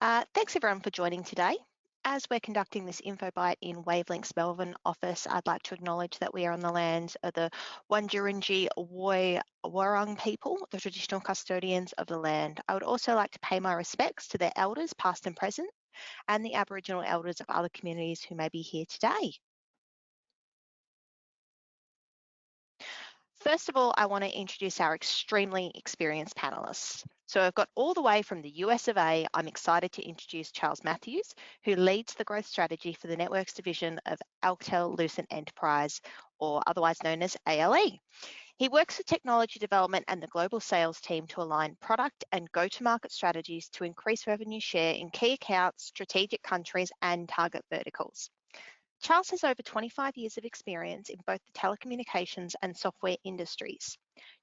Thanks everyone for joining today. As we're conducting this info bite in Wavelink's Melbourne office, I'd like to acknowledge that we are on the lands of the Wurundjeri Woi Wurrung people, the traditional custodians of the land. I would also like to pay my respects to their elders, past and present, and the Aboriginal elders of other communities who may be here today. First of all, I want to introduce our extremely experienced panelists. So I've got all the way from the US of A, I'm excited to introduce Charles Matthews, who leads the growth strategy for the networks division of Alcatel-Lucent Enterprise, or otherwise known as ALE. He works with technology development and the global sales team to align product and go-to-market strategies to increase revenue share in key accounts, strategic countries, and target verticals. Charles has over 25 years of experience in both the telecommunications and software industries.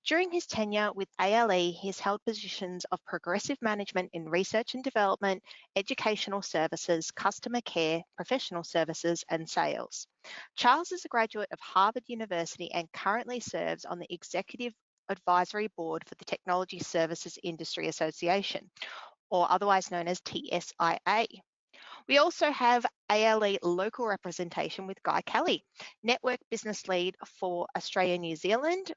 During his tenure with ALE, he has held positions of progressive management in research and development, educational services, customer care, professional services, and sales. Charles is a graduate of Harvard University and currently serves on the Executive Advisory Board for the Technology Services Industry Association, or otherwise known as TSIA. We also have ALE local representation with Guy Kelly, Network Business Lead for Australia, New Zealand.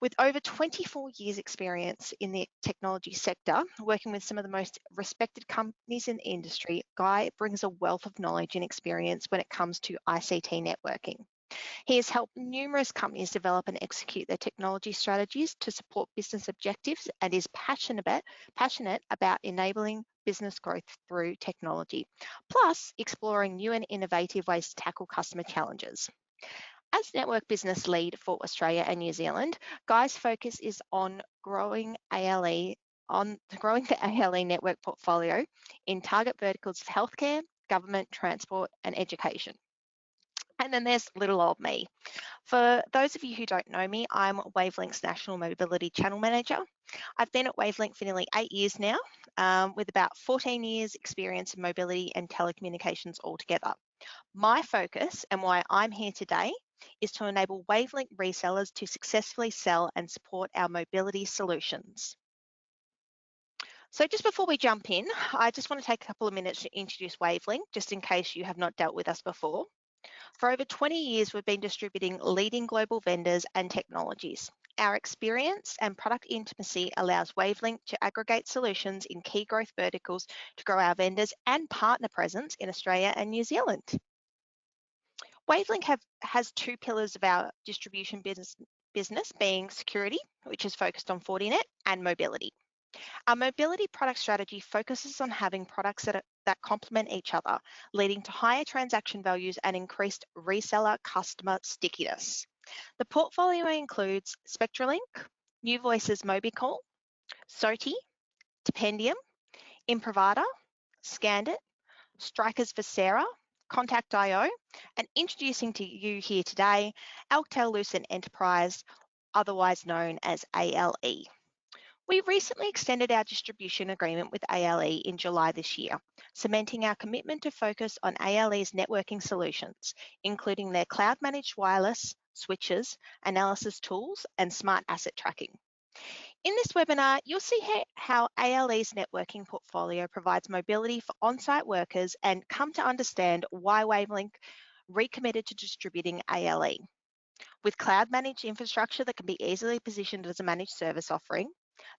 With over 24 years experience in the technology sector, working with some of the most respected companies in the industry, Guy brings a wealth of knowledge and experience when it comes to ICT networking. He has helped numerous companies develop and execute their technology strategies to support business objectives and is passionate about enabling business growth through technology, plus exploring new and innovative ways to tackle customer challenges. As Network Business Lead for Australia and New Zealand, Guy's focus is on growing the ALE network portfolio in target verticals of healthcare, government, transport, and education. And then there's little old me. For those of you who don't know me, I'm Wavelink's National Mobility Channel Manager. I've been at Wavelink for nearly 8 years now, with about 14 years experience in mobility and telecommunications altogether. My focus and why I'm here today is to enable Wavelink resellers to successfully sell and support our mobility solutions. So just before we jump in, I just want to take a couple of minutes to introduce Wavelink, just in case you have not dealt with us before. For over 20 years, we've been distributing leading global vendors and technologies. Our experience and product intimacy allows Wavelink to aggregate solutions in key growth verticals to grow our vendors and partner presence in Australia and New Zealand. Wavelink has two pillars of our distribution business being security, which is focused on Fortinet, and mobility. Our mobility product strategy focuses on having products that complement each other, leading to higher transaction values and increased reseller customer stickiness. The portfolio includes SpectraLink, New Voices Mobicall, SOTI, Tipendium, Improvada, Scandit, Strikers for Sarah, Contact.io, and introducing to you here today, Alcatel-Lucent Enterprise, otherwise known as ALE. We recently extended our distribution agreement with ALE in July this year, cementing our commitment to focus on ALE's networking solutions, including their cloud-managed wireless, switches, analysis tools, and smart asset tracking. In this webinar, you'll see how ALE's networking portfolio provides mobility for on-site workers and come to understand why Wavelink recommitted to distributing ALE. With cloud-managed infrastructure that can be easily positioned as a managed service offering,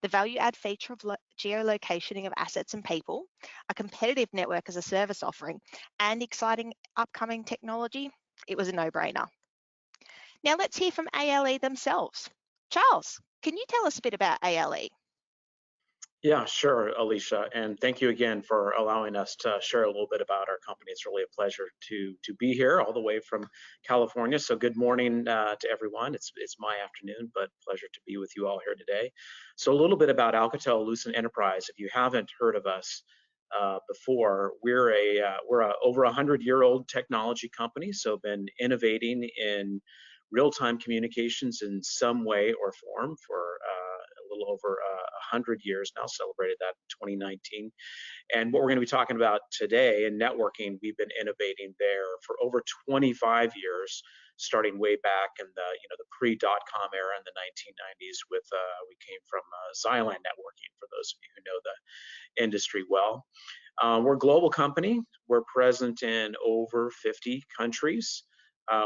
the value-add feature of geolocating of assets and people, a competitive network as a service offering, and exciting upcoming technology, it was a no-brainer. Now let's hear from ALE themselves. Charles, can you tell us a bit about ALE? Yeah, sure, Alicia, and thank you again for allowing us to share a little bit about our company. It's really a pleasure to be here all the way from California. So good morning to everyone. It's my afternoon, but pleasure to be with you all here today. So a little bit about Alcatel-Lucent Enterprise. If you haven't heard of us before, we're a over 100-year-old technology company. So been innovating in real-time communications in some way or form for a little over 100 years now, celebrated that in 2019. And what we're going to be talking about today in networking, we've been innovating there for over 25 years, starting way back in the pre-dot-com era in the 1990s with we came from Xylan networking, for those of you who know the industry well. We're a global company. We're present in over 50 countries.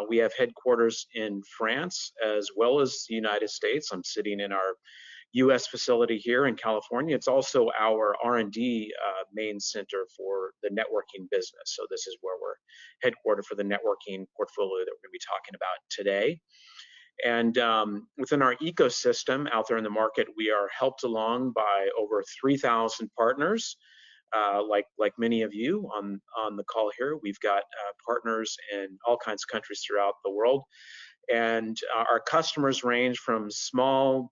We have headquarters in France as well as the United States. I'm sitting in our US facility here in California. It's also our R&D main center for the networking business. So this is where we're headquartered for the networking portfolio that we're going to be talking about today. And within our ecosystem out there in the market, we are helped along by over 3,000 partners. Like many of you on the call here, we've got partners in all kinds of countries throughout the world. And our customers range from small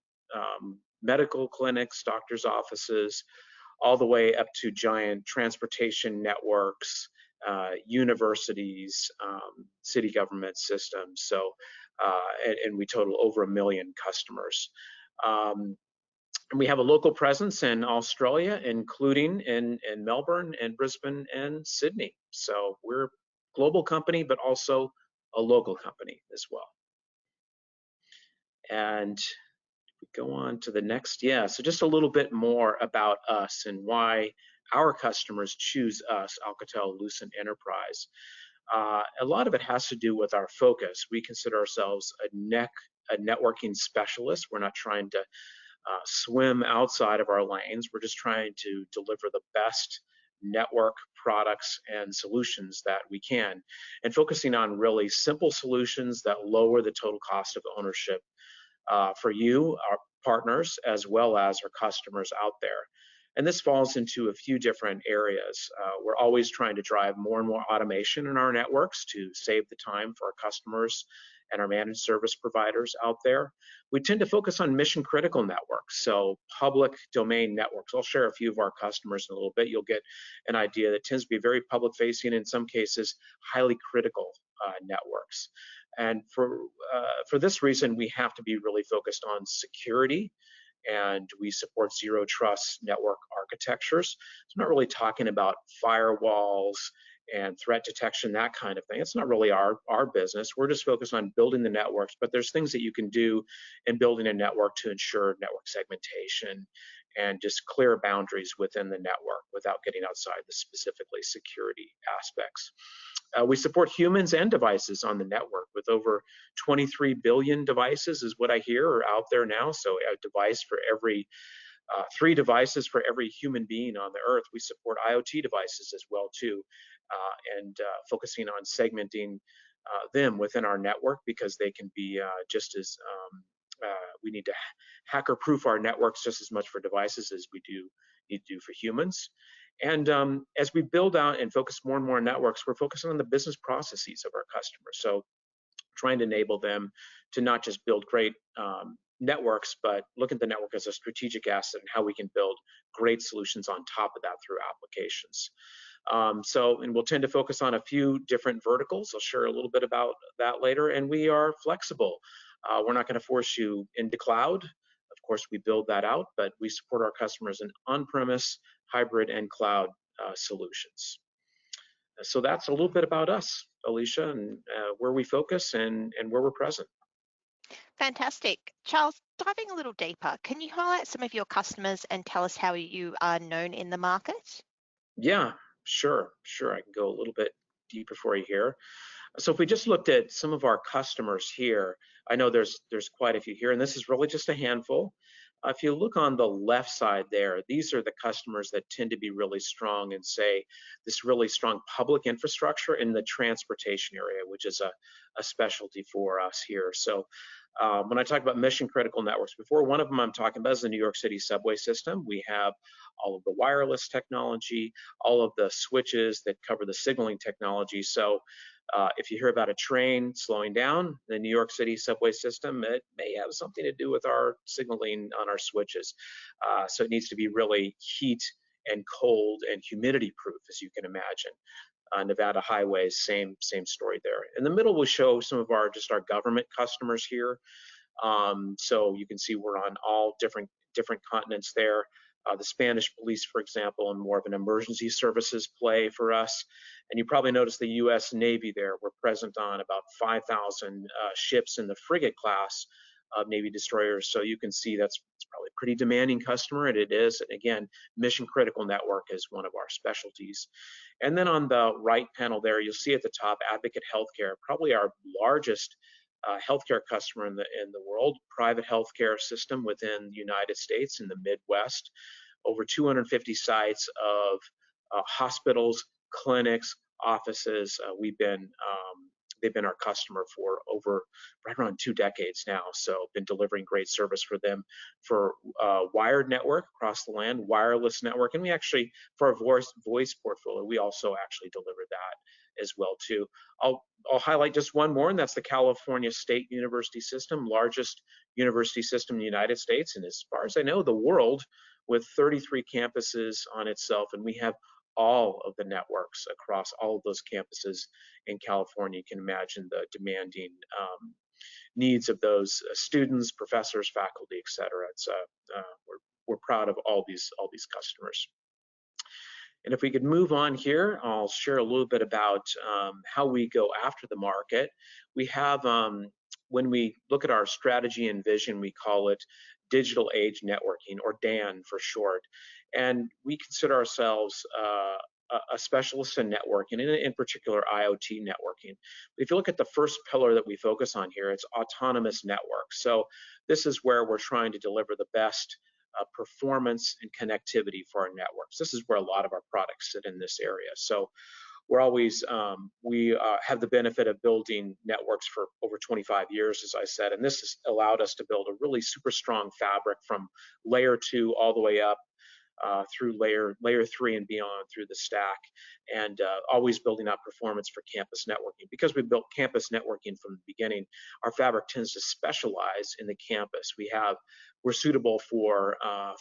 medical clinics, doctors' offices, all the way up to giant transportation networks, universities, city government systems. So, and we total over 1 million customers. And we have a local presence in Australia, including in Melbourne and Brisbane and Sydney. So we're a global company, but also a local company as well. And we go on to the next, so just a little bit more about us and why our customers choose us, Alcatel-Lucent Enterprise. A lot of it has to do with our focus. We consider ourselves a networking specialist. We're not trying to swim outside of our lanes. We're just trying to deliver the best network products and solutions that we can, and focusing on really simple solutions that lower the total cost of ownership for you, our partners, as well as our customers out there. And this falls into a few different areas. We're always trying to drive more and more automation in our networks to save the time for our customers and our managed service providers out there. We tend to focus on mission critical networks, so public domain networks. I'll share a few of our customers in a little bit. You'll get an idea that tends to be very public facing, in some cases highly critical networks. And for this reason, we have to be really focused on security, and we support zero trust network architectures. So I'm not really talking about firewalls and threat detection, that kind of thing. It's not really our business. We're just focused on building the networks, but there's things that you can do in building a network to ensure network segmentation and just clear boundaries within the network without getting outside the specifically security aspects. We support humans and devices on the network with over 23 billion devices is what I hear are out there now. So a device for every 3 devices for every human being on the earth. We support IoT devices as well too, and focusing on segmenting them within our network, because they can be just as we need to hacker proof our networks just as much for devices as we need to do for humans. And as we build out and focus more and more on networks, we're focusing on the business processes of our customers. So trying to enable them to not just build great networks, but look at the network as a strategic asset and how we can build great solutions on top of that through applications. And we'll tend to focus on a few different verticals. I'll share a little bit about that later. And we are flexible. We're not going to force you into cloud. Of course, we build that out, but we support our customers in on-premise, hybrid, and cloud solutions. So that's a little bit about us, Alicia, and where we focus and where we're present. Fantastic. Charles, diving a little deeper, can you highlight some of your customers and tell us how you are known in the market? Yeah, sure. I can go a little bit deeper for you here. So if we just looked at some of our customers here, I know there's quite a few here, and this is really just a handful. If you look on the left side there, these are the customers that tend to be really strong in, say, this really strong public infrastructure in the transportation area, which is a specialty for us here. So when I talk about mission critical networks before, one of them I'm talking about is the New York City subway system. We have all of the wireless technology, all of the switches that cover the signaling technology. So if you hear about a train slowing down, the New York City subway system, it may have something to do with our signaling on our switches. So it needs to be really heat and cold and humidity proof, as you can imagine. Nevada highways, same story there. In the middle, we'll show some of our government customers here. So you can see we're on all different continents there. The Spanish police, for example, and more of an emergency services play for us. And you probably noticed the U.S. Navy there. We're present on about 5,000 ships in the frigate class of Navy destroyers. So you can see that's probably a pretty demanding customer, and it is. And again, mission critical network is one of our specialties. And then on the right panel there, you'll see at the top, Advocate Healthcare, probably our largest healthcare customer in the world, private healthcare system within the United States in the Midwest, over 250 sites of hospitals, clinics, offices. They've been our customer for over right around 2 decades now. So been delivering great service for them for wired network across the land, wireless network, and we actually, for our voice portfolio, we also actually deliver that as well too. I'll highlight just one more, and that's the California State University System, largest university system in the United States, and as far as I know, the world, with 33 campuses on itself, and we have all of the networks across all of those campuses in California. You can imagine the demanding needs of those students, professors, faculty, et cetera. It's we're proud of all these customers. And if we could move on here, I'll share a little bit about how we go after the market. We have, when we look at our strategy and vision, we call it Digital Age Networking, or DAN for short. And we consider ourselves a specialist in networking, and in particular IoT networking. If you look at the first pillar that we focus on here, it's autonomous networks. So this is where we're trying to deliver the best performance and connectivity for our networks. This is where a lot of our products sit in this area. So we're always, we have the benefit of building networks for over 25 years, as I said, and this has allowed us to build a really super strong fabric from layer 2 all the way up through layer 3 and beyond through the stack, and always building out performance for campus networking. Because we built campus networking from the beginning, our fabric tends to specialize in the campus. We're suitable for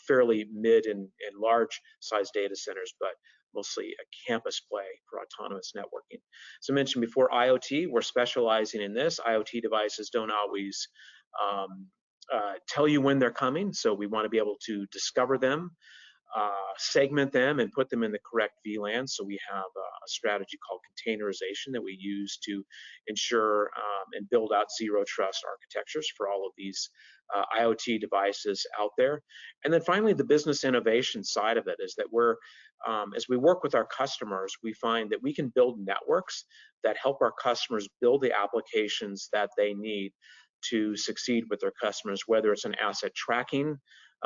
fairly mid and large size data centers, but mostly a campus play for autonomous networking. So I mentioned before, IoT, we're specializing in this. IoT devices don't always tell you when they're coming, so we want to be able to discover them, segment them, and put them in the correct VLAN. So we have a strategy called containerization that we use to ensure and build out zero trust architectures for all of these IoT devices out there. And then finally, the business innovation side of it is that we're, as we work with our customers, we find that we can build networks that help our customers build the applications that they need to succeed with their customers, whether it's an asset tracking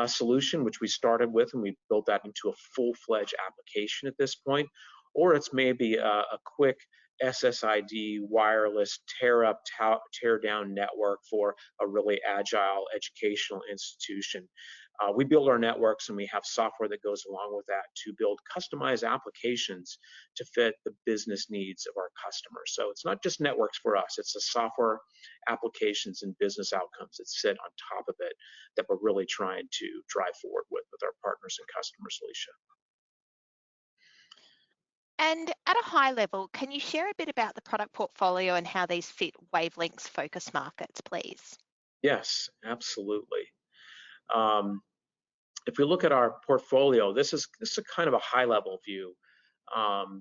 solution, which we started with, and we built that into a full-fledged application at this point, or it's maybe a quick SSID wireless tear-up, tear-down network for a really agile educational institution. We build our networks, and we have software that goes along with that to build customized applications to fit the business needs of our customers. So it's not just networks for us, it's the software applications and business outcomes that sit on top of it that we're really trying to drive forward with our partners and customers, Alicia. And at a high level, can you share a bit about the product portfolio and how these fit Wavelink's focus markets, please? Yes, absolutely. If we look at our portfolio, this is a kind of a high-level view.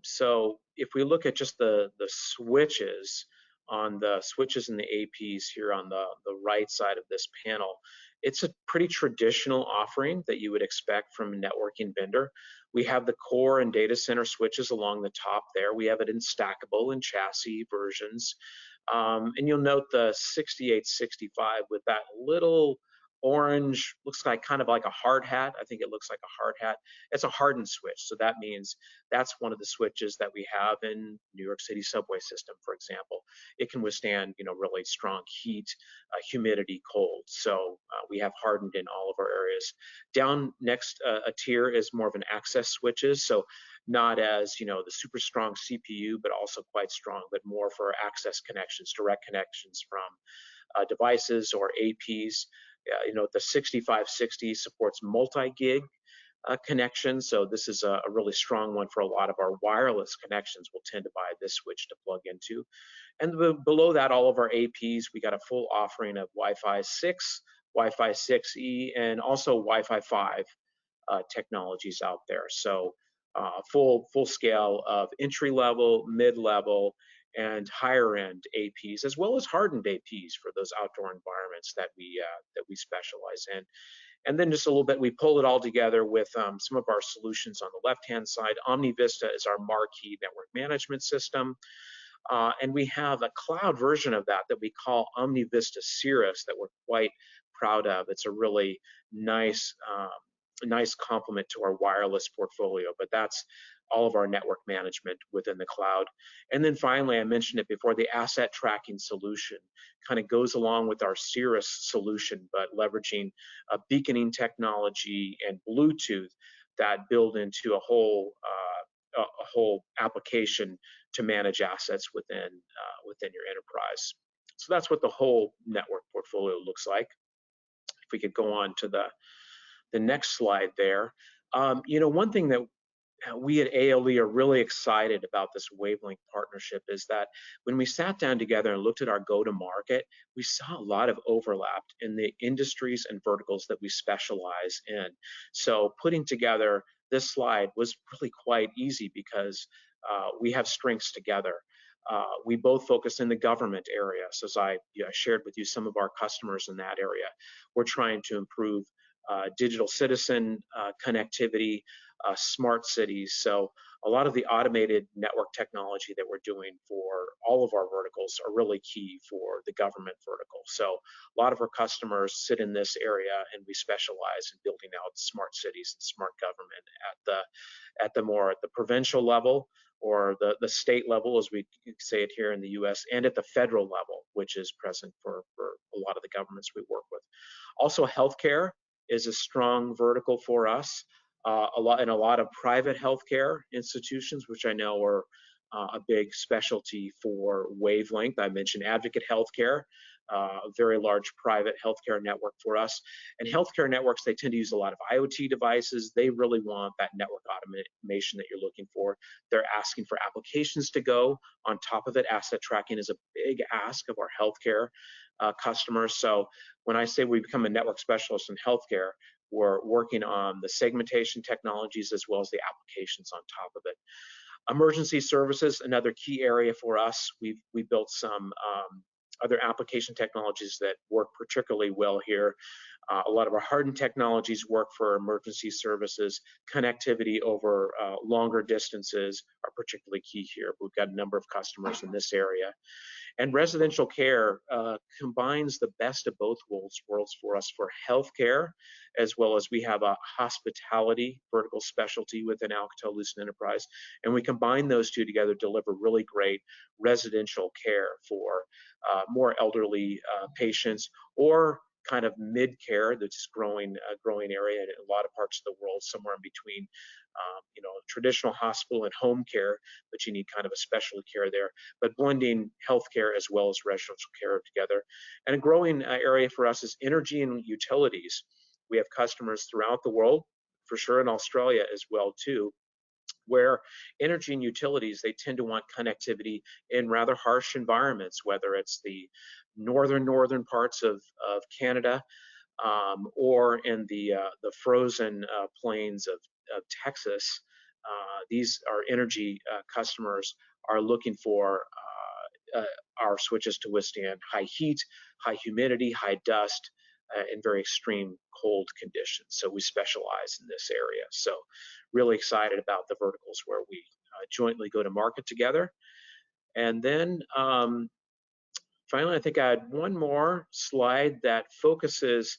So if we look at just the switches on the switches and the APs here on the right side of this panel, it's a pretty traditional offering that you would expect from a networking vendor. We have the core and data center switches along the top there. We have it in stackable and chassis versions. And you'll note the 6865 with that little orange, looks like kind of like a hard hat. I think it looks like a hard hat. It's a hardened switch. So that means that's one of the switches that we have in New York City subway system, for example. It can withstand, really strong heat, humidity, cold. So we have hardened in all of our areas. Down next a tier is more of an access switches. So not as, the super strong CPU, but also quite strong, but more for access connections, direct connections from devices or APs. The 6560 supports multi-gig connections, so this is a really strong one for a lot of our wireless connections. We'll tend to buy this switch to plug into. And below that, all of our APs, we got a full offering of Wi-Fi 6, Wi-Fi 6E, and also Wi-Fi 5 technologies out there. So full scale of entry level, mid level, and higher end APs, as well as hardened APs for those outdoor environments that we specialize in. And then just a little bit, we pull it all together with some of our solutions on the left-hand side. OmniVista is our marquee network management system. And we have a cloud version of that we call OmniVista Cirrus that we're quite proud of. It's a really nice complement to our wireless portfolio, but that's all of our network management within the cloud. And then finally, I mentioned it before, the asset tracking solution kind of goes along with our Cirrus solution, but leveraging beaconing technology and Bluetooth that build into a whole application to manage assets within your enterprise. So that's what the whole network portfolio looks like. If we could go on to the next slide there. One thing that we at ALE are really excited about this Wavelink partnership is that when we sat down together and looked at our go-to-market, we saw a lot of overlap in the industries and verticals that we specialize in. So putting together this slide was really quite easy because we have strengths together. We both focus in the government area. So as I shared with you some of our customers in that area, we're trying to improve digital citizen connectivity, smart cities. So a lot of the automated network technology that we're doing for all of our verticals are really key for the government vertical. So a lot of our customers sit in this area, and we specialize in building out smart cities and smart government at the provincial level, or the state level, as we say it here in the US, and at the federal level, which is present for a lot of the governments we work with. Also, healthcare is a strong vertical for us. A lot of private healthcare institutions, which I know are a big specialty for Wavelink. I mentioned Advocate Healthcare, a very large private healthcare network for us. And healthcare networks, they tend to use a lot of IoT devices. They really want that network automation that you're looking for. They're asking for applications to go on top of it. Asset tracking is a big ask of our healthcare customers. So when I say we become a network specialist in healthcare, we're working on the segmentation technologies as well as the applications on top of it. Emergency services, another key area for us. We built some other application technologies that work particularly well here. A lot of our hardened technologies work for emergency services. Connectivity over longer distances are particularly key here. We've got a number of customers in this area. And residential care combines the best of both worlds for us for healthcare, as well as we have a hospitality vertical specialty within Alcatel-Lucent Enterprise. And we combine those two together to deliver really great residential care for more elderly patients, or kind of mid-care that's growing area in a lot of parts of the world, somewhere in between traditional hospital and home care, but you need kind of a specialty care there, but blending healthcare as well as residential care together. And a growing area for us is energy and utilities. We have customers throughout the world, for sure in Australia as well too, where energy and utilities, they tend to want connectivity in rather harsh environments, whether it's the northern parts of Canada, or in the frozen plains of Texas. These are energy customers are looking for our switches to withstand high heat, high humidity, high dust, and very extreme cold conditions. So we specialize in this area. So really excited about the verticals where we jointly go to market together. And then finally, I think I had one more slide that focuses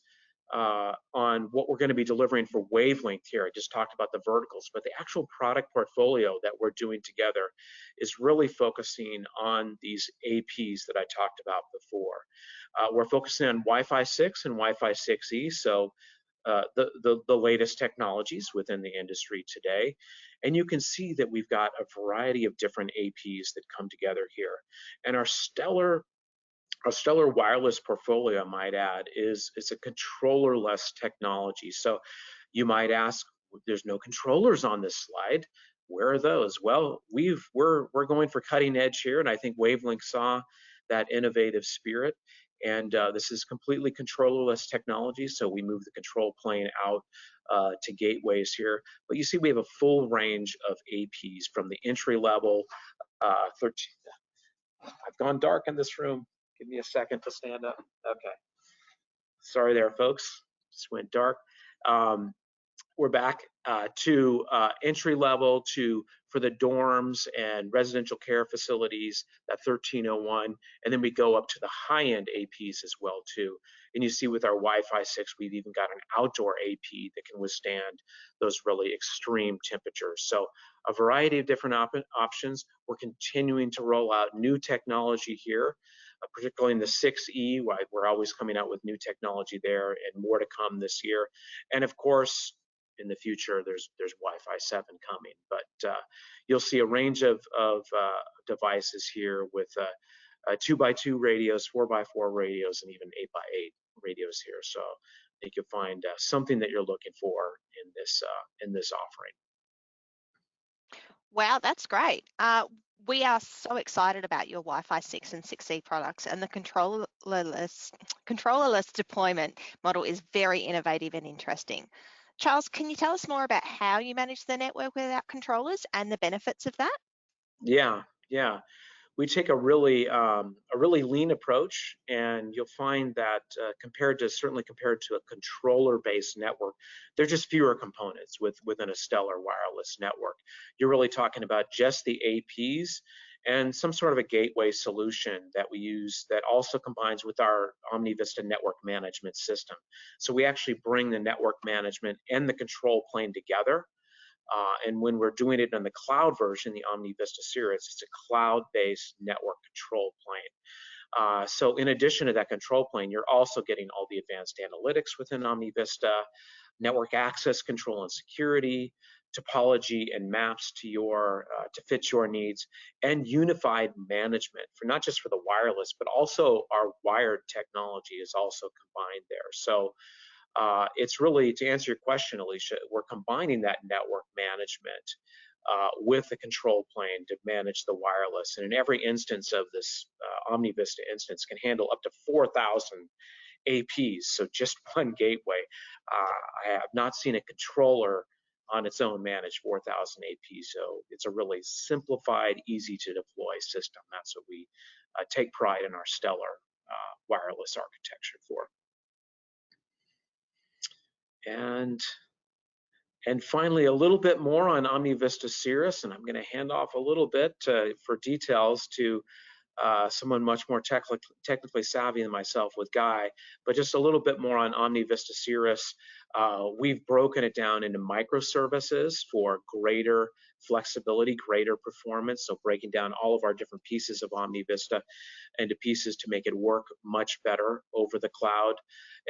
on what we're going to be delivering for Wavelength here. I just talked about the verticals, but the actual product portfolio that we're doing together is really focusing on these APs that I talked about before. We're focusing on Wi-Fi 6 and Wi-Fi 6E, so the latest technologies within the industry today. And you can see that we've got a variety of different APs that come together here. And our stellar wireless portfolio, I might add, is a controller-less technology. So you might ask, there's no controllers on this slide. Where are those? Well, we're going for cutting edge here, and I think Wavelink saw that innovative spirit. And this is completely controllerless technology, so we move the control plane out to gateways here. But you see we have a full range of APs from the entry level 13. I've gone dark in this room. Give me a second to stand up. Okay. Sorry there, folks. Just went dark. We're back to entry level for the dorms and residential care facilities, that 1301, and then we go up to the high-end APs as well too. And you see with our Wi-Fi 6, we've even got an outdoor AP that can withstand those really extreme temperatures. So a variety of different options. We're continuing to roll out new technology here, particularly in the 6E. We're always coming out with new technology there, and more to come this year. And of course, in the future, there's Wi-Fi 7 coming, but you'll see a range of devices here with 2x2 radios, 4x4 radios, and even 8x8 radios here. So I think you'll find something that you're looking for in this offering. Wow, that's great. We are so excited about your Wi-Fi 6 and 6E products, and the controllerless deployment model is very innovative and interesting. Charles, can you tell us more about how you manage the network without controllers and the benefits of that? Yeah. We take a really lean approach, and you'll find that certainly compared to a controller-based network, there are just fewer components within a Stellar wireless network. You're really talking about just the APs and some sort of a gateway solution that we use that also combines with our OmniVista network management system. So we actually bring the network management and the control plane together. And when we're doing it in the cloud version, the OmniVista Cirrus, it's a cloud-based network control plane. So in addition to that control plane, you're also getting all the advanced analytics within OmniVista, network access control and security, topology and maps to fit your needs, and unified management for not just for the wireless, but also our wired technology is also combined there. So it's really, to answer your question, Alicia, we're combining that network management with the control plane to manage the wireless. And in every instance of this OmniVista instance can handle up to 4,000 APs, so just one gateway. I have not seen a controller on its own manage 4,000 APs, so it's a really simplified, easy to deploy system. That's what we take pride in our Stellar wireless architecture for. And finally, a little bit more on OmniVista Cirrus, and I'm going to hand off a little bit for details to someone much more technically savvy than myself with Guy, but just a little bit more on OmniVista Cirrus. We've broken it down into microservices for greater flexibility, greater performance, so breaking down all of our different pieces of OmniVista into pieces to make it work much better over the cloud.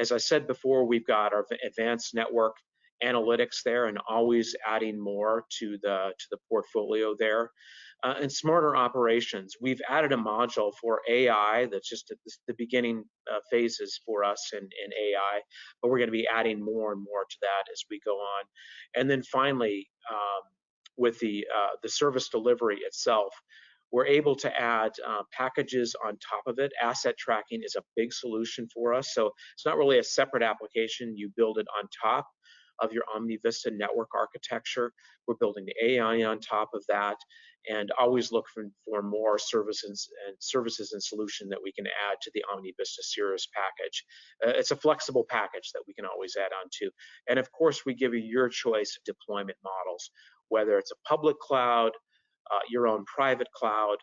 As I said before, we've got our advanced network analytics there and always adding more to the portfolio there. And smarter operations. We've added a module for AI that's just at the beginning phases for us in AI, but we're going to be adding more and more to that as we go on. And then finally, with the service delivery itself, we're able to add packages on top of it. Asset tracking is a big solution for us. So it's not really a separate application. You build it on top of your OmniVista network architecture. We're building the AI on top of that, and always look for more services and solution that we can add to the OmniVista Cirrus package. It's a flexible package that we can always add on to. And of course, we give you your choice of deployment models, whether it's a public cloud, your own private cloud.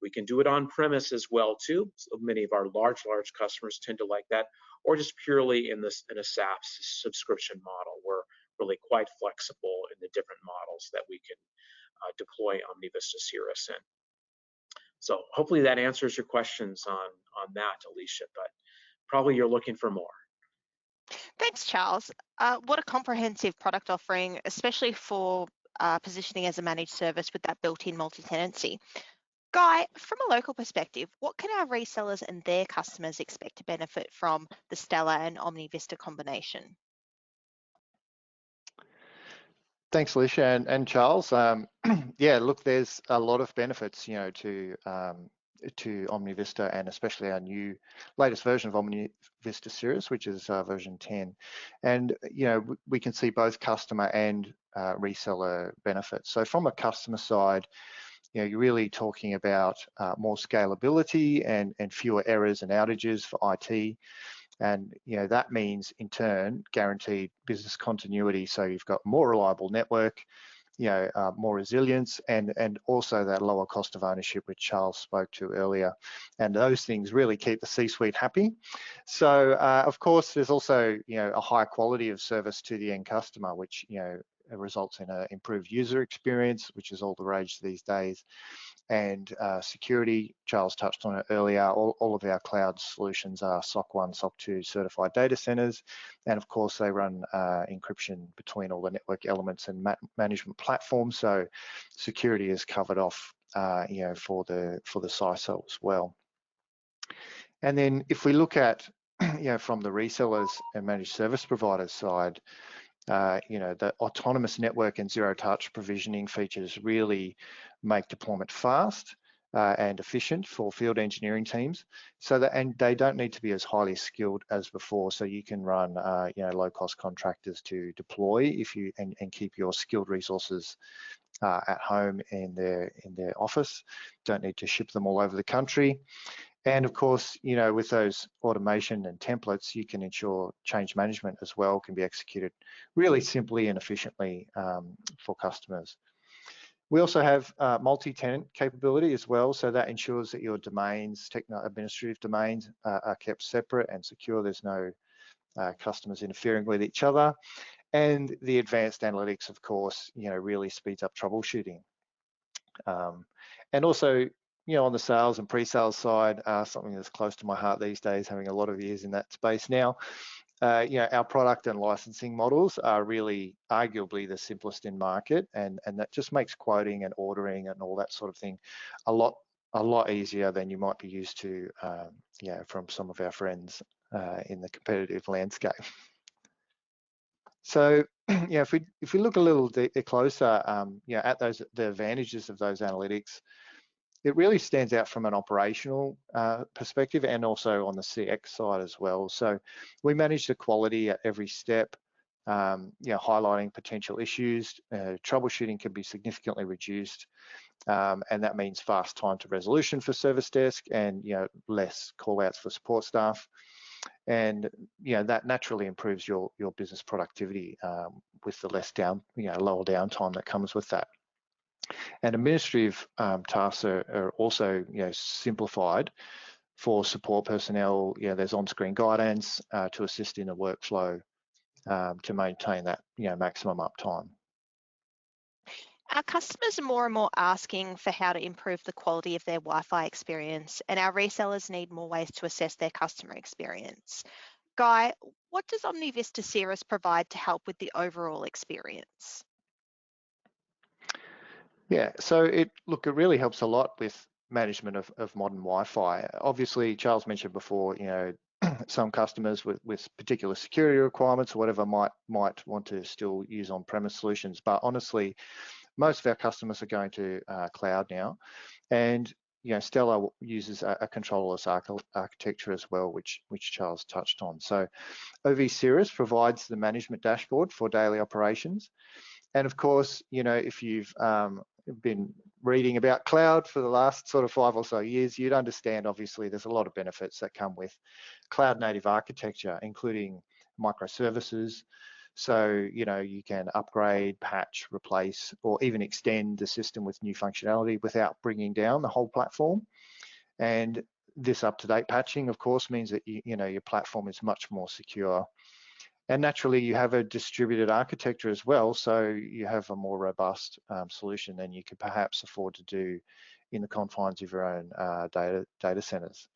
We can do it on premise as well too. So many of our large customers tend to like that, or just purely in a SaaS subscription model. We're really quite flexible in the different models that we can deploy OmniVista Cirrus in. So hopefully that answers your questions on that, Alicia, but probably you're looking for more. Thanks, Charles. What a comprehensive product offering, especially for positioning as a managed service with that built-in multi-tenancy. Guy, from a local perspective, what can our resellers and their customers expect to benefit from the Stellar and OmniVista combination? Thanks, Alicia and Charles. Yeah, look, there's a lot of benefits, to to OmniVista, and especially our latest version of OmniVista Cirrus, which is version 10. And we can see both customer and reseller benefits. So from a customer side, you're really talking about more scalability and fewer errors and outages for IT. And that means in turn guaranteed business continuity. So you've got more reliable network, more resilience, and also that lower cost of ownership, which Charles spoke to earlier. And those things really keep the C-suite happy. So of course, there's also a high quality of service to the end customer, which results in an improved user experience, which is all the rage these days. And security, Charles touched on it earlier, all of our cloud solutions are SOC 1, SOC 2 certified data centers. And of course, they run encryption between all the network elements and management platforms. So security is covered off for the CISO as well. And then if we look at from the resellers and managed service providers side, the autonomous network and zero-touch provisioning features really make deployment fast and efficient for field engineering teams. And they don't need to be as highly skilled as before. So you can run, low-cost contractors to deploy and keep your skilled resources at home in their office. Don't need to ship them all over the country. And of course, with those automation and templates, you can ensure change management as well can be executed really simply and efficiently for customers. We also have multi-tenant capability as well. So that ensures that your domains, administrative domains are kept separate and secure. There's no customers interfering with each other. And the advanced analytics, of course, really speeds up troubleshooting. And also, on the sales and pre-sales side, something that's close to my heart these days, having a lot of years in that space now, our product and licensing models are really arguably the simplest in market, and that just makes quoting and ordering and all that sort of thing a lot easier than you might be used to, from some of our friends in the competitive landscape. So, if we look a little closer, at the advantages of those analytics, it really stands out from an operational perspective and also on the CX side as well. So we manage the quality at every step, highlighting potential issues. Troubleshooting can be significantly reduced, and that means fast time to resolution for service desk and less call outs for support staff. And that naturally improves your business productivity with the lower downtime that comes with that. And administrative tasks are also simplified for support personnel. There's on-screen guidance to assist in the workflow to maintain that maximum uptime. Our customers are more and more asking for how to improve the quality of their Wi-Fi experience, and our resellers need more ways to assess their customer experience. Guy, what does OmniVista Cirrus provide to help with the overall experience? Yeah, so it really helps a lot with management of modern Wi-Fi. Obviously, Charles mentioned before, some customers with particular security requirements or whatever might want to still use on-premise solutions. But honestly, most of our customers are going to cloud now, and Stellar uses a controllerless architecture as well, which Charles touched on. So OV Cirrus provides the management dashboard for daily operations, and of course, if you've been reading about cloud for the last sort of 5 or so years, you'd understand obviously there's a lot of benefits that come with cloud native architecture, including microservices. So, you can upgrade, patch, replace, or even extend the system with new functionality without bringing down the whole platform. And this up-to-date patching, of course, means that your platform is much more secure. And naturally, you have a distributed architecture as well, so you have a more robust solution than you could perhaps afford to do in the confines of your own data centers.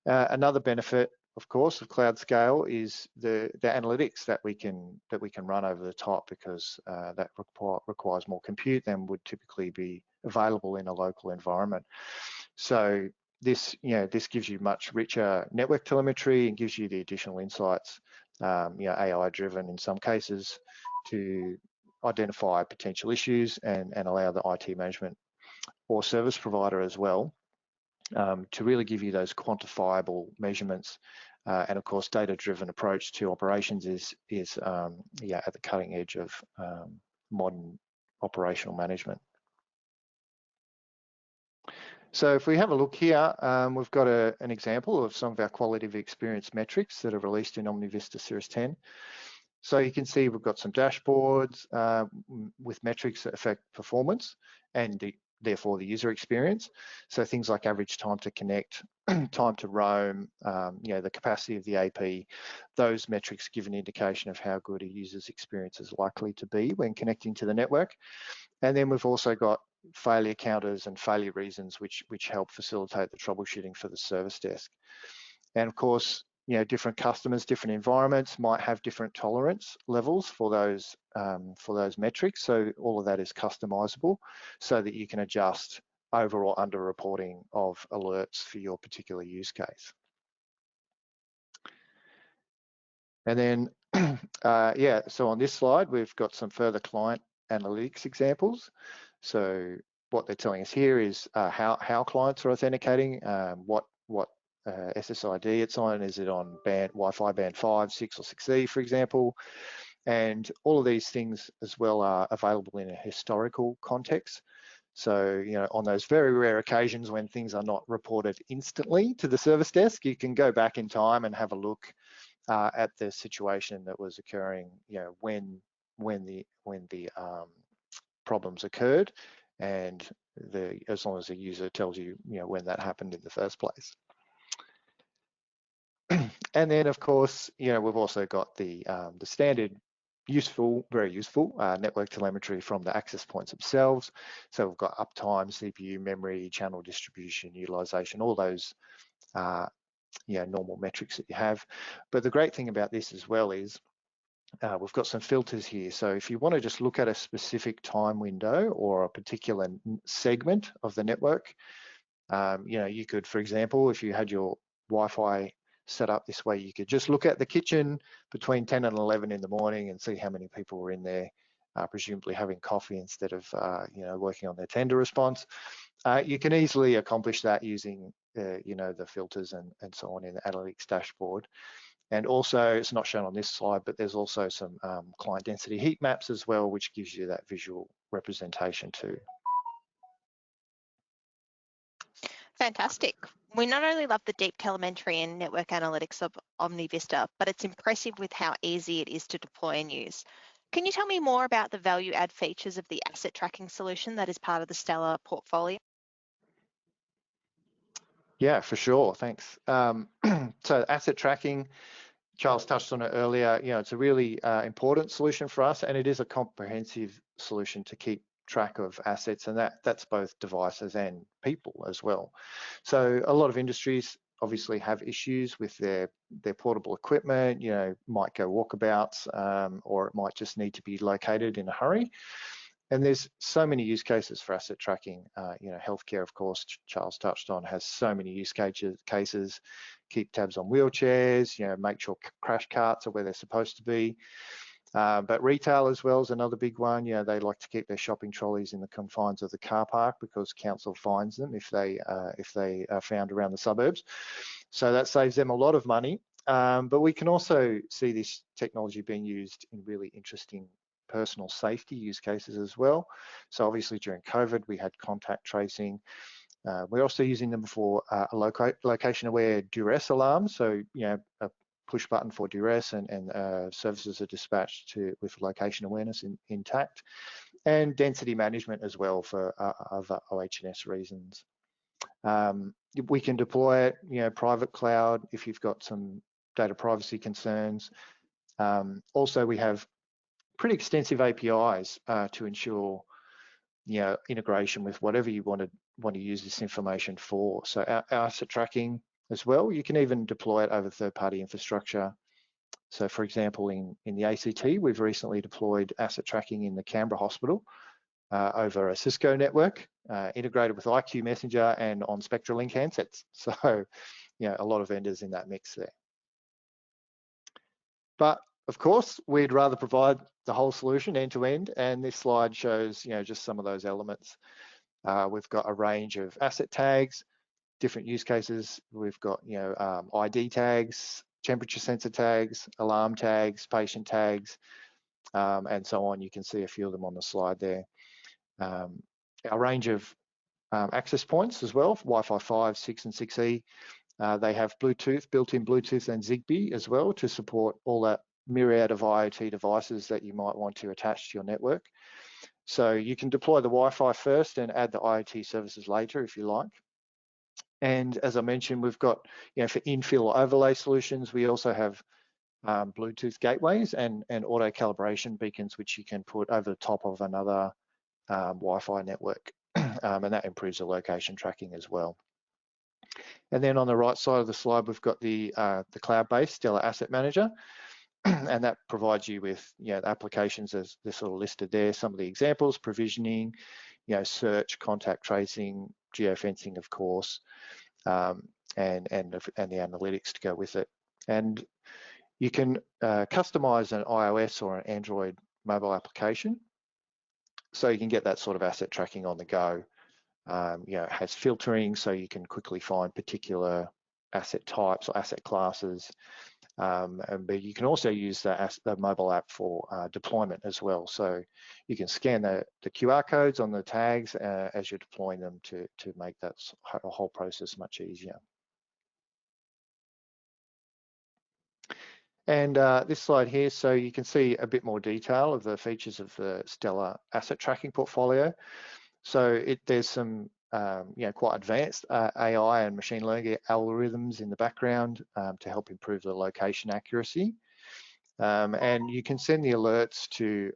Another benefit, of course, of cloud scale is the analytics that we can run over the top, because that requires more compute than would typically be available in a local environment. So this gives you much richer network telemetry and gives you the additional insights, AI driven in some cases, to identify potential issues and allow the IT management or service provider as well to really give you those quantifiable measurements. And of course, data-driven approach to operations is yeah, at the cutting edge of modern operational management. So if we have a look here, we've got an example of some of our quality of experience metrics that are released in OmniVista Series 10. So you can see we've got some dashboards with metrics that affect performance and therefore the user experience. So things like average time to connect, time to roam, you know, the capacity of the AP, those metrics give an indication of how good a user's experience is likely to be when connecting to the network. And then we've also got failure counters and failure reasons which help facilitate the troubleshooting for the service desk. And of course, you know, different customers, different environments might have different tolerance levels for those metrics. So all of that is customizable so that you can adjust over or under reporting of alerts for your particular use case. And then, yeah, so on this slide, we've got some further client analytics examples. So what they're telling us here is how clients are authenticating, what SSID it's on. Is it on Wi-Fi band 5, 6, or 6E, for example? And all of these things as well are available in a historical context. So, you know, on those very rare occasions when things are not reported instantly to the service desk, you can go back in time and have a look at the situation that was occurring, you know, when the problems occurred, and as long as the user tells you, you know, when that happened in the first place. And then, of course, you know, we've also got the standard very useful network telemetry from the access points themselves. So we've got uptime, CPU, memory, channel distribution, utilization, all those you know, normal metrics that you have. But the great thing about this as well is we've got some filters here. So if you want to just look at a specific time window or a particular segment of the network, you know, you could, for example, if you had your Wi-Fi set up this way, you could just look at the kitchen between 10 and 11 in the morning and see how many people were in there, presumably having coffee instead of, you know, working on their tender response. You can easily accomplish that using, you know, the filters and so on in the analytics dashboard. And also, it's not shown on this slide, but there's also some client density heat maps as well, which gives you that visual representation too. Fantastic. We not only love the deep telemetry and network analytics of OmniVista, but it's impressive with how easy it is to deploy and use. Can you tell me more about the value add features of the asset tracking solution that is part of the Stellar portfolio? Yeah, for sure. Thanks. So asset tracking, Charles touched on it earlier. You know, it's a really important solution for us, and it is a comprehensive solution to keep track of assets, and that's both devices and people as well. So a lot of industries obviously have issues with their portable equipment. You know, might go walkabouts, or it might just need to be located in a hurry. And there's so many use cases for asset tracking. You know, healthcare, of course, Charles touched on, has so many use cases. Keep tabs on wheelchairs, you know, make sure crash carts are where they're supposed to be. But retail as well is another big one. You know, they like to keep their shopping trolleys in the confines of the car park because council fines them if they are found around the suburbs. So that saves them a lot of money. But we can also see this technology being used in really interesting personal safety use cases as well. So obviously during COVID, we had contact tracing. We're also using them for a location-aware duress alarm. So, you know, a push button for duress, and services are dispatched with location awareness intact, and density management as well for other OH&S reasons. We can deploy it, you know, private cloud if you've got some data privacy concerns. Also, we have pretty extensive APIs to ensure, you know, integration with whatever you want to use this information for. So our asset tracking as well, you can even deploy it over third-party infrastructure. So for example, in the ACT, we've recently deployed asset tracking in the Canberra Hospital over a Cisco network, integrated with IQ Messenger and on SpectraLink handsets. So, you know, a lot of vendors in that mix there. But of course, we'd rather provide the whole solution end to end, and this slide shows, you know, just some of those elements. We've got a range of asset tags. different use cases. We've got, ID tags, temperature sensor tags, alarm tags, patient tags, and so on. You can see a few of them on the slide there. A range of access points as well, Wi-Fi 5, 6 and 6E. They have Bluetooth, built-in Bluetooth and Zigbee as well to support all that myriad of IoT devices that you might want to attach to your network. So you can deploy the Wi-Fi first and add the IoT services later if you like. And as I mentioned, we've got, for infill or overlay solutions, we also have Bluetooth gateways and auto calibration beacons, which you can put over the top of another Wi-Fi network, and that improves the location tracking as well. And then on the right side of the slide, we've got the cloud-based Stellar Asset Manager, and that provides you with the applications as they're sort of listed there. Some of the examples: provisioning, search, contact tracing, geofencing, of course, and the analytics to go with it. And you can customize an iOS or an Android mobile application, so you can get that sort of asset tracking on the go. It has filtering, so you can quickly find particular asset types or asset classes. But you can also use the mobile app for deployment as well. So you can scan the QR codes on the tags as you're deploying them to make that whole process much easier. And this slide here, so you can see a bit more detail of the features of the Stellar asset tracking portfolio. So there's some quite advanced AI and machine learning algorithms in the background to help improve the location accuracy. And you can send the alerts to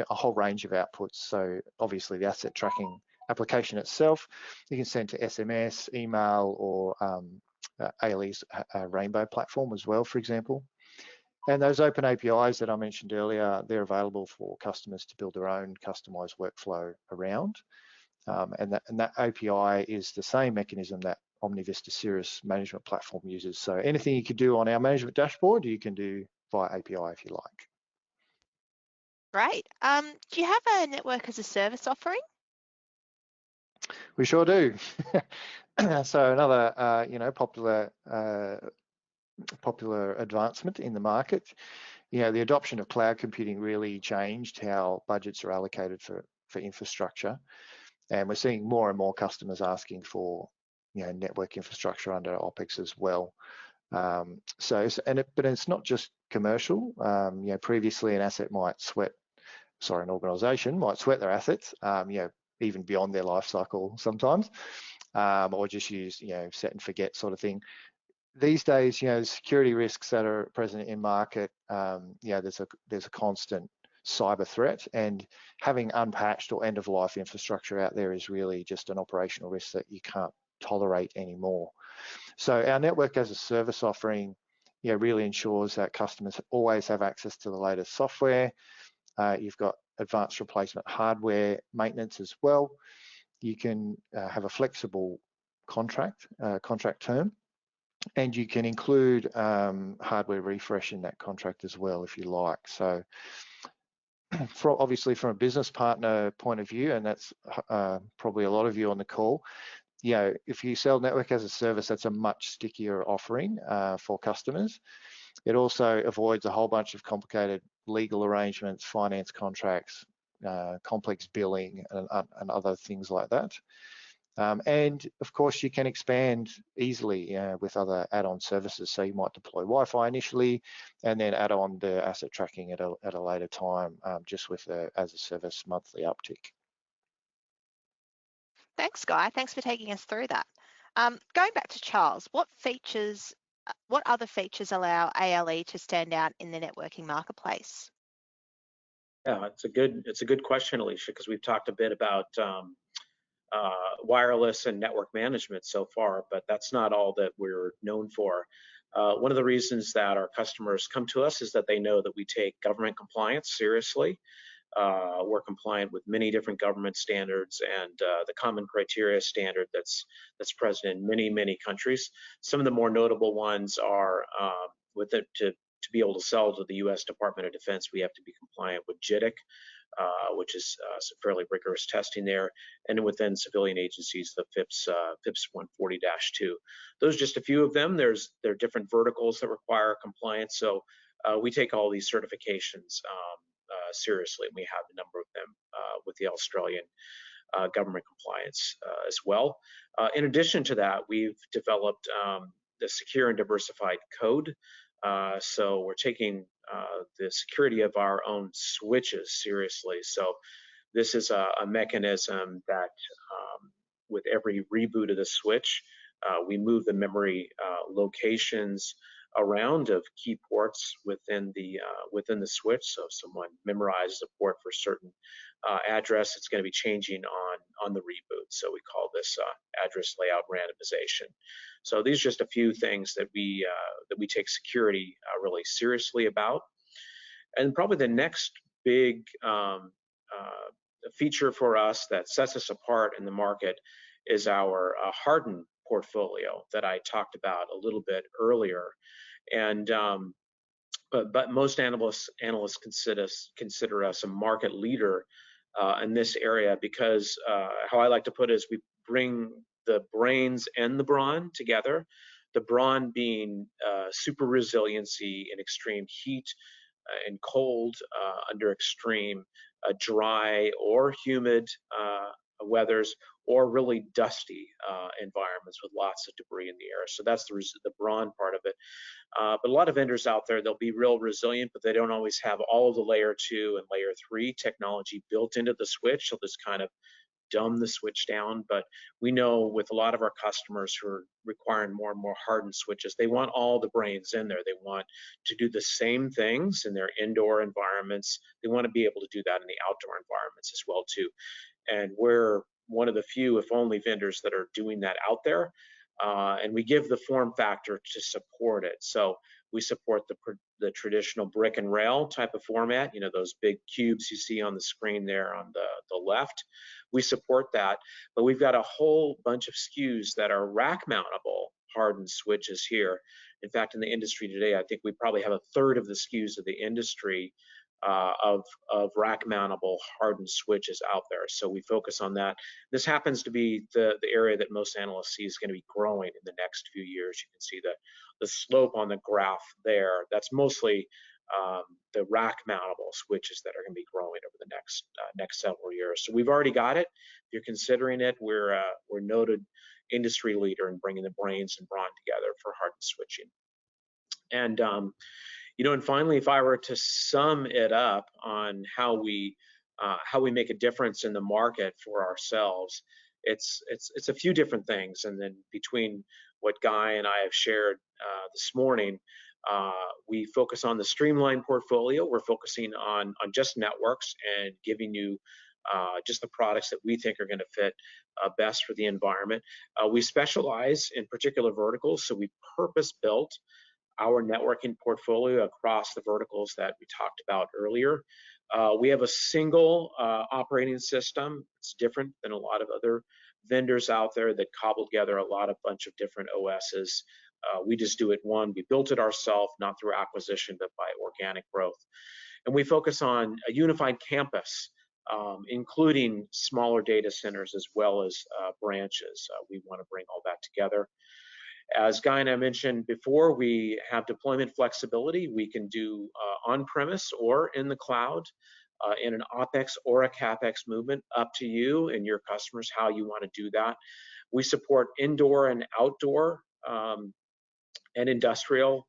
a whole range of outputs. So obviously the asset tracking application itself, you can send to SMS, email, or ALE's Rainbow platform as well, for example. And those open APIs that I mentioned earlier, they're available for customers to build their own customized workflow around. And that API is the same mechanism that OmniVista Cirrus management platform uses. So anything you could do on our management dashboard, you can do via API if you like. Great. Do you have a network as a service offering? We sure do. So another, popular advancement in the market. The adoption of cloud computing really changed how budgets are allocated for infrastructure. And we're seeing more and more customers asking for, network infrastructure under OpEx as well. But it's not just commercial. Previously an organization might sweat their assets, even beyond their life cycle sometimes, or just use, set and forget sort of thing. These days, security risks that are present in market, there's a constant cyber threat, and having unpatched or end-of-life infrastructure out there is really just an operational risk that you can't tolerate anymore. So our network as a service offering, really ensures that customers always have access to the latest software. You've got advanced replacement hardware maintenance as well. You can have a flexible contract term, and you can include hardware refresh in that contract as well if you like. So obviously from a business partner point of view, and that's probably a lot of you on the call, if you sell network as a service, that's a much stickier offering for customers. It also avoids a whole bunch of complicated legal arrangements, finance contracts, complex billing, and other things like that. And of course, you can expand easily with other add-on services. So you might deploy Wi-Fi initially, and then add on the asset tracking at a later time, just with as a service monthly uptick. Thanks, Guy. Thanks for taking us through that. Going back to Charles, what other features allow ALE to stand out in the networking marketplace? Yeah, it's a good question, Alicia, because we've talked a bit about wireless and network management so far, but that's not all that we're known for. One of the reasons that our customers come to us is that they know that we take government compliance seriously. We're compliant with many different government standards and the common criteria standard that's present in many countries. Some of the more notable ones are to be able to sell to the U.S. Department of Defense, we have to be compliant with JITC, which is some fairly rigorous testing there, and within civilian agencies, the FIPS 140-2. Those are just a few of them. There are different verticals that require compliance, so we take all these certifications seriously. We have a number of them with the Australian government compliance as well. In addition to that, we've developed the secure and diversified code. So we're taking the security of our own switches seriously. So this is a mechanism that with every reboot of the switch, we move the memory locations around of key ports within the switch. So if someone memorizes a port for a certain address, it's going to be changing on the reboot. So we call this address layout randomization. So these are just a few things that we take security really seriously about. And probably the next big feature for us that sets us apart in the market is our hardened portfolio that I talked about a little bit earlier. And but most analysts consider us a market leader in this area because how I like to put it is we bring the brains and the brawn together. The brawn being super resiliency in extreme heat and cold under extreme dry or humid weathers, or really dusty environments with lots of debris in the air. So that's the brawn part of it. But a lot of vendors out there, they'll be real resilient, but they don't always have all of the layer 2 and layer 3 technology built into the switch. They'll just kind of dumb the switch down. But we know with a lot of our customers who are requiring more and more hardened switches, they want all the brains in there. They want to do the same things in their indoor environments. They want to be able to do that in the outdoor environments as well too. And we're one of the few, if only, vendors that are doing that out there. And we give the form factor to support it. So we support the traditional brick and rail type of format, you know, those big cubes you see on the screen there on the left. We support that, but we've got a whole bunch of SKUs that are rack mountable hardened switches here. In fact, in the industry today, I think we probably have a third of the SKUs of the industry of rack mountable hardened switches out there. So we focus on that. This happens to be the area that most analysts see is going to be growing in the next few years. You can see the slope on the graph there. That's mostly the rack mountable switches that are going to be growing over the next several years. So we've already got it. If you're considering it, we're noted industry leader in bringing the brains and brawn together for hardened switching. And you know, and finally, if I were to sum it up on how we make a difference in the market for ourselves, it's a few different things. And then between what Guy and I have shared this morning, we focus on the streamlined portfolio. We're focusing on just networks and giving you just the products that we think are going to fit best for the environment. We specialize in particular verticals, so we purpose-built our networking portfolio across the verticals that we talked about earlier. We have a single operating system. It's different than a lot of other vendors out there that cobble together a bunch of different OSs. We just do it one. We built it ourselves, not through acquisition, but by organic growth. And we focus on a unified campus, including smaller data centers as well as branches. We want to bring all that together. As Guy and I mentioned before, we have deployment flexibility. We can do on-premise or in the cloud, in an OpEx or a CapEx movement, up to you and your customers how you want to do that. We support indoor and outdoor and industrial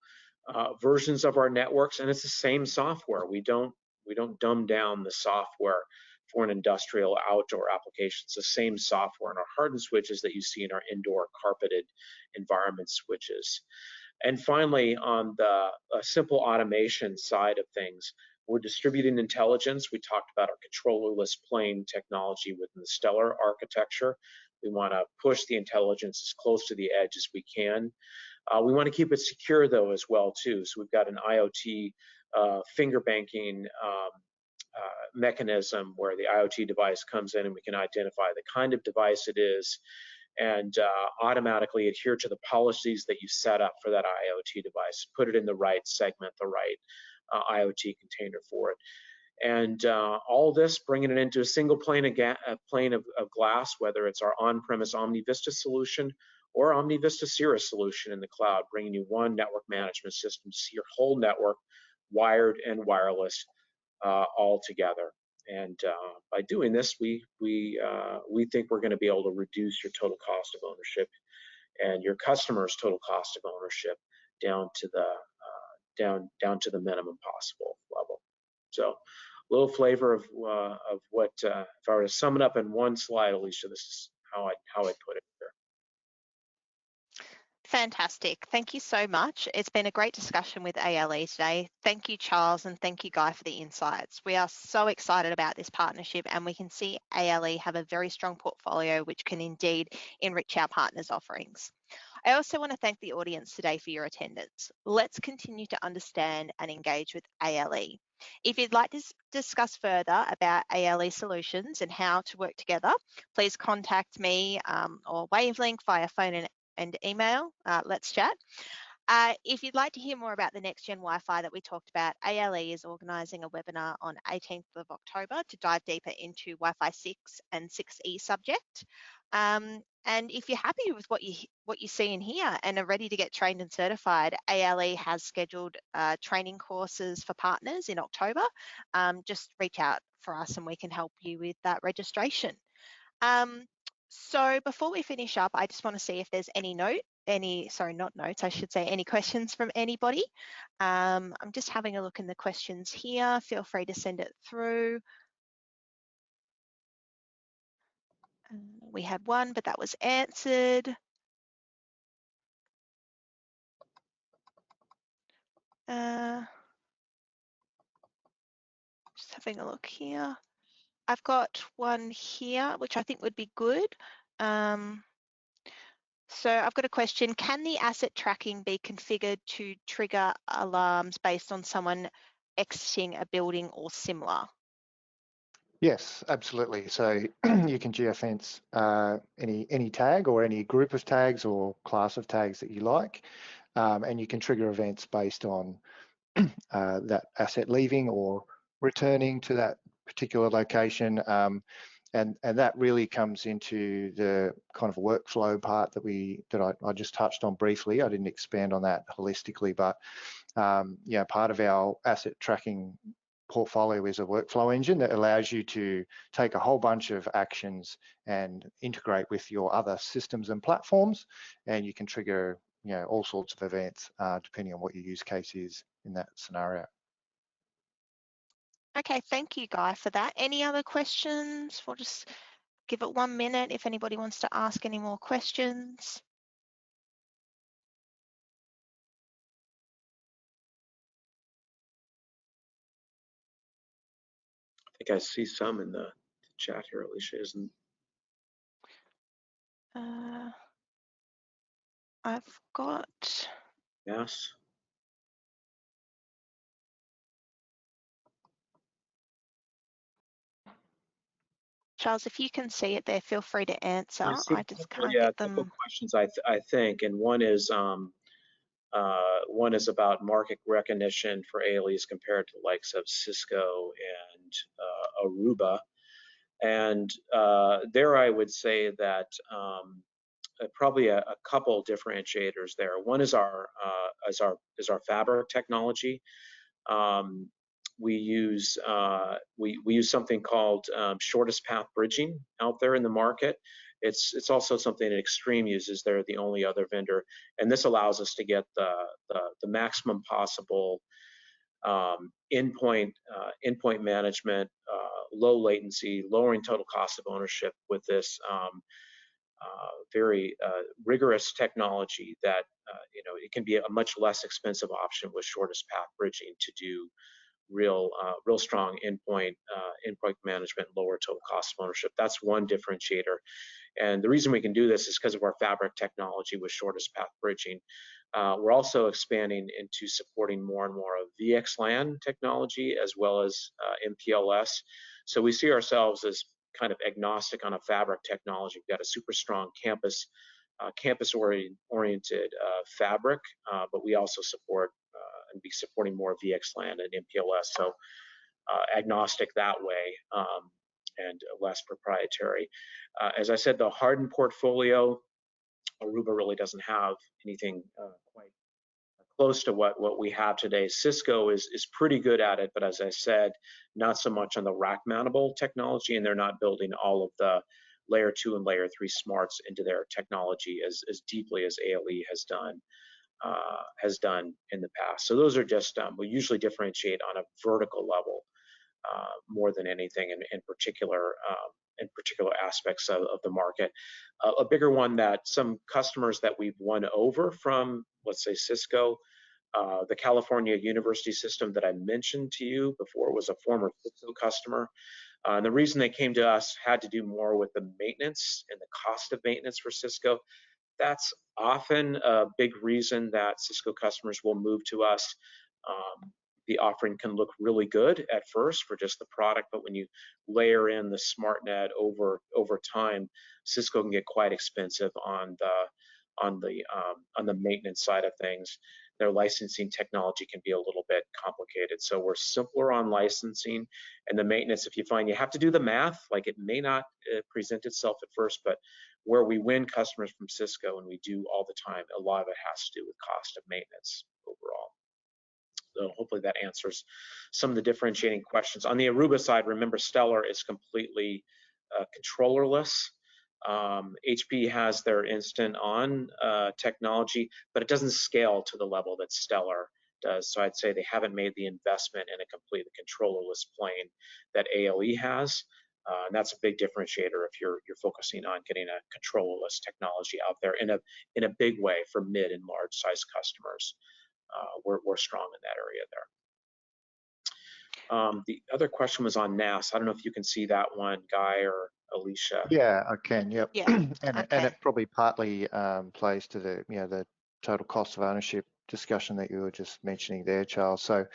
versions of our networks, and it's the same software. We don't dumb down the software for an industrial outdoor application. It's the same software in our hardened switches that you see in our indoor carpeted environment switches. And finally, on the simple automation side of things, we're distributing intelligence. We talked about our controllerless plane technology within the Stellar architecture. We want to push the intelligence as close to the edge as we can. We want to keep it secure though as well too. So we've got an IoT finger banking mechanism where the IoT device comes in and we can identify the kind of device it is and automatically adhere to the policies that you set up for that IoT device, put it in the right segment, the right IoT container for it. And all this, bringing it into a single pane of glass, whether it's our on-premise OmniVista solution or OmniVista Cirrus solution in the cloud, bringing you one network management system to see your whole network, wired and wireless, all together. And by doing this, we think we're going to be able to reduce your total cost of ownership and your customer's total cost of ownership down to the minimum possible level. So, a little flavor of what, if I were to sum it up in one slide, Alicia, this is how I put it here. Fantastic. Thank you so much. It's been a great discussion with ALE today. Thank you, Charles, and thank you, Guy, for the insights. We are so excited about this partnership, and we can see ALE have a very strong portfolio which can indeed enrich our partners' offerings. I also want to thank the audience today for your attendance. Let's continue to understand and engage with ALE. If you'd like to discuss further about ALE solutions and how to work together, please contact me or Wavelink via phone and email. Let's chat. If you'd like to hear more about the next gen Wi-Fi that we talked about, ALE is organising a webinar on 18th of October to dive deeper into Wi-Fi 6 and 6E subject. And if you're happy with what you see and hear and are ready to get trained and certified, ALE has scheduled training courses for partners in October. Just reach out for us and we can help you with that registration. So before we finish up, I just want to see if there's any questions from anybody. I'm just having a look in the questions here. Feel free to send it through. We had one, but that was answered. Just having a look here. I've got one here, which I think would be good. So I've got a question. Can the asset tracking be configured to trigger alarms based on someone exiting a building or similar? Yes, absolutely. So you can geofence any tag or any group of tags or class of tags that you like, and you can trigger events based on that asset leaving or returning to that particular location. And that really comes into the kind of workflow part that I just touched on briefly. I didn't expand on that holistically, but part of our asset tracking portfolio is a workflow engine that allows you to take a whole bunch of actions and integrate with your other systems and platforms, and you can trigger all sorts of events depending on what your use case is in that scenario. Okay, thank you, Guy, for that. Any other questions? We'll just give it 1 minute if anybody wants to ask any more questions. I think I see some in the chat here, Alicia, isn't? I've got. Yes. Charles, if you can see it there, feel free to answer. I just can't get them. A couple questions, I think, and one is about market recognition for ALEs compared to the likes of Cisco and Aruba. And there I would say that probably a couple differentiators there. One is our fabric technology. We use something called shortest path bridging out there in the market. It's also something that Extreme uses. They're the only other vendor, and this allows us to get the maximum possible endpoint management, low latency, lowering total cost of ownership with this very rigorous technology that it can be a much less expensive option with shortest path bridging to do real strong endpoint management, lower total cost of ownership. That's one differentiator. And the reason we can do this is because of our fabric technology with shortest path bridging. We're also expanding into supporting more and more of VXLAN technology as well as MPLS. So we see ourselves as kind of agnostic on a fabric technology. We've got a super strong campus-oriented fabric, but we also support and be supporting more VXLAN and MPLS. So agnostic that way, and less proprietary. As I said, the hardened portfolio, Aruba really doesn't have anything quite close to what we have today. Cisco is pretty good at it, but as I said, not so much on the rack mountable technology, and they're not building all of the layer 2 and layer 3 smarts into their technology as deeply as ALE has done in the past. So those are just, we usually differentiate on a vertical level more than anything in particular aspects of the market. A bigger one that some customers that we've won over from, let's say Cisco, the California University system that I mentioned to you before was a former Cisco customer. And the reason they came to us had to do more with the maintenance and the cost of maintenance for Cisco. That's often a big reason that Cisco customers will move to us. The offering can look really good at first for just the product, but when you layer in the SmartNet over time, Cisco can get quite expensive on the maintenance side of things. Their licensing technology can be a little bit complicated, so we're simpler on licensing. And the maintenance, if you find you have to do the math, like it may not present itself at first, but where we win customers from Cisco, and we do all the time, a lot of it has to do with cost of maintenance overall. So hopefully that answers some of the differentiating questions. On the Aruba side, remember Stellar is completely controllerless. HP has their instant on technology, but it doesn't scale to the level that Stellar does. So I'd say they haven't made the investment in a completely controllerless plane that ALE has. And that's a big differentiator if you're focusing on getting a controllerless technology out there in a big way for mid and large size customers. We're strong in that area there. The other question was on NAS. I don't know if you can see that one, Guy or Alicia. Yeah, I can. Yep. Yeah. And it probably partly plays to the the total cost of ownership discussion that you were just mentioning there, Charles. So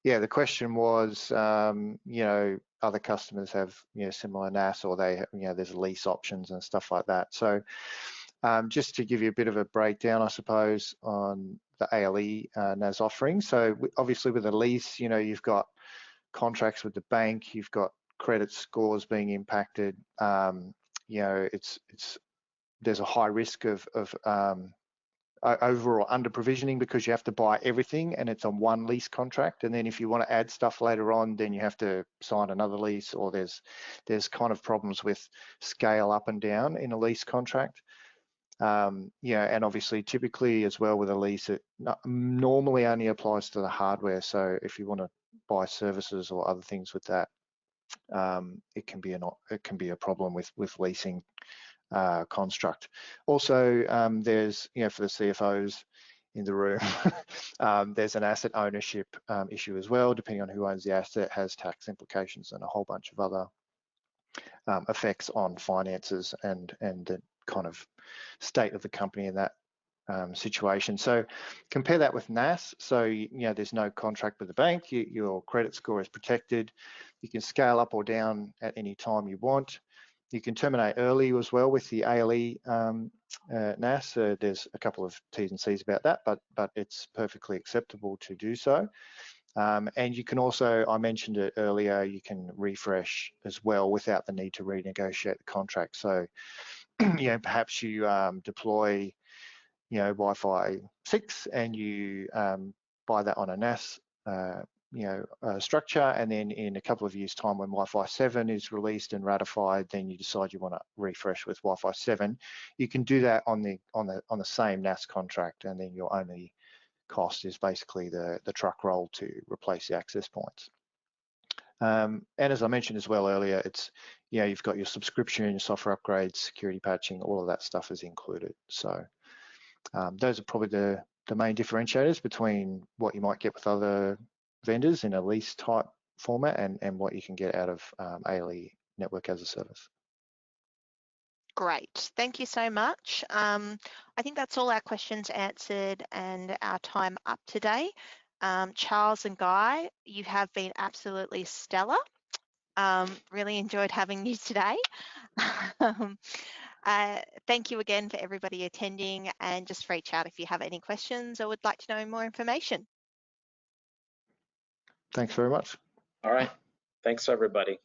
yeah, the question was, other customers have similar NAS, or they there's lease options and stuff like that. So just to give you a bit of a breakdown, I suppose, on the ALE NAS offering. So obviously with a lease, you've got contracts with the bank, you've got credit scores being impacted. There's a high risk of over or under provisioning because you have to buy everything and it's on one lease contract. And then if you want to add stuff later on, then you have to sign another lease, or there's kind of problems with scale up and down in a lease contract. And obviously typically as well with a lease, it normally only applies to the hardware. So if you want to buy services or other things with that, it can be a problem with leasing construct. Also, there's for the CFOs in the room, there's an asset ownership issue as well. Depending on who owns the asset, has tax implications and a whole bunch of other effects on finances and the kind of state of the company in that situation. So compare that with NAS. So there's no contract with the bank. Your credit score is protected. You can scale up or down at any time you want. You can terminate early as well with the ALE NAS. There's a couple of T's and C's about that, but it's perfectly acceptable to do so. And you can also, I mentioned it earlier, you can refresh as well without the need to renegotiate the contract. So perhaps you deploy Wi-Fi 6 and you buy that on a NAS structure, and then in a couple of years time when Wi-Fi 7 is released and ratified, then you decide you want to refresh with Wi-Fi 7. You can do that on the same NAS contract, and then your only cost is basically the truck roll to replace the access points. And as I mentioned as well earlier, it's you've got your subscription, your software upgrades, security patching, all of that stuff is included. So those are probably the main differentiators between what you might get with other vendors in a lease type format and what you can get out of ALE Network as a Service. Great, thank you so much. I think that's all our questions answered and our time up today. Charles and Guy, you have been absolutely stellar. Really enjoyed having you today. Thank you again for everybody attending, and just reach out if you have any questions or would like to know more information. Thanks very much. All right. Thanks, everybody.